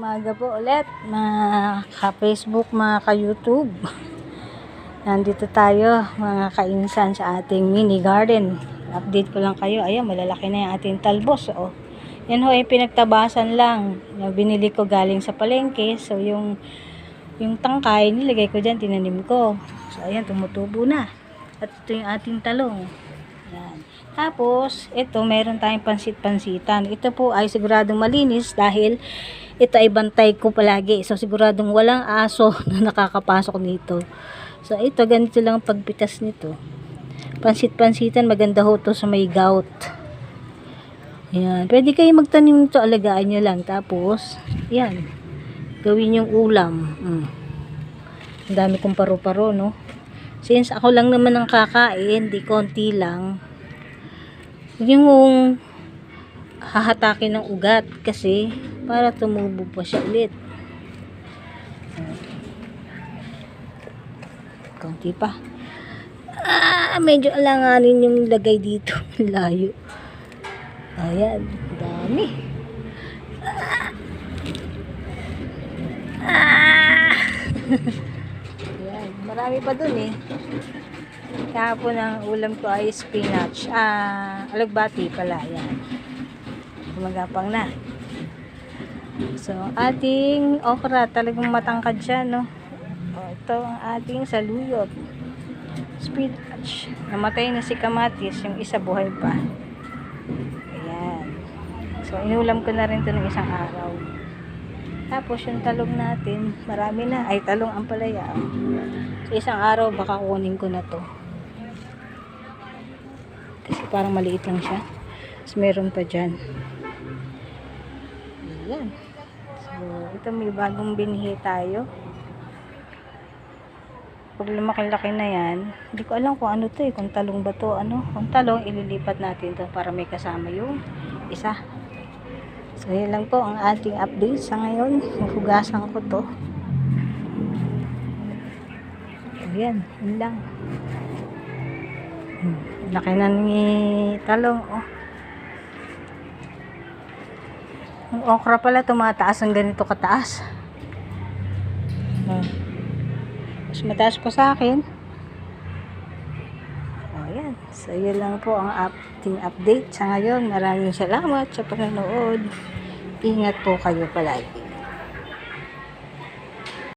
Umaga po ulit, mga ka-Facebook, mga ka-YouTube. Nandito tayo, mga kainsan, sa ating mini garden. Update ko lang kayo. Ayan, malalaki na yung ating talbos. Oh. Yan ho, yung pinagtabasan lang. Yung binili ko galing sa palengke. So, yung tangkay, nilagay ko dyan, tinanim ko. So, ayan, tumutubo na. At ito yung ating talong. Yan. Tapos, ito, meron tayong pansit-pansitan. Ito po ay siguradong malinis dahil ito ay bantay ko palagi. So, siguradong walang aso na nakakapasok dito. So, ito, ganito lang ang pagpitas nito. Pansit-pansitan, maganda ho to sa may gout. Yan. Pwede kayo magtanim nito, alagaan nyo lang. Tapos, yan. Gawin yung ulam. Ang dami kong paru-paro, no? Since ako lang naman ang kakain, di konti lang. Yung hahatakin ng ugat kasi para tumubo pa siya ulit. Konti pa. Medyo alanganin yung lagay dito. Layo. Ayan, dami. Ayan, marami pa dun eh. Kahapon ang ulam ko ay spinach. Alagbati pala. Ayan. Gumagapang na. So, ating okra. Talagang matangkad siya, no? Ito ang ating saluyot. Spinach. Namatay na si kamatis. Yung isa buhay pa. Ayan. So, inulam ko na rin ito ng isang araw. Tapos, yung talong natin, marami na. Ay, talong ang palaya. So, isang araw, baka kunin ko na to. Kasi parang maliit lang siya. Tapos, meron pa dyan. Ayan. So, ito may bagong binhi tayo. Pag lumaki-laki na yan, hindi ko alam kung ano to eh. Kung talong ba to, ano. Kung talong, ililipat natin to para may kasama yung isa. So, yan lang po ang ating update sa ngayon. Hugasan ko to. Ayan, yun lang. Laki na ni talong, oh. Ang okra pala, tumataas ang ganito kataas. Mas mataas pa sa akin. Ayan. So, yun lang po ang ating update sa ngayon. Maraming salamat sa panonood. Ingat po kayo palagi.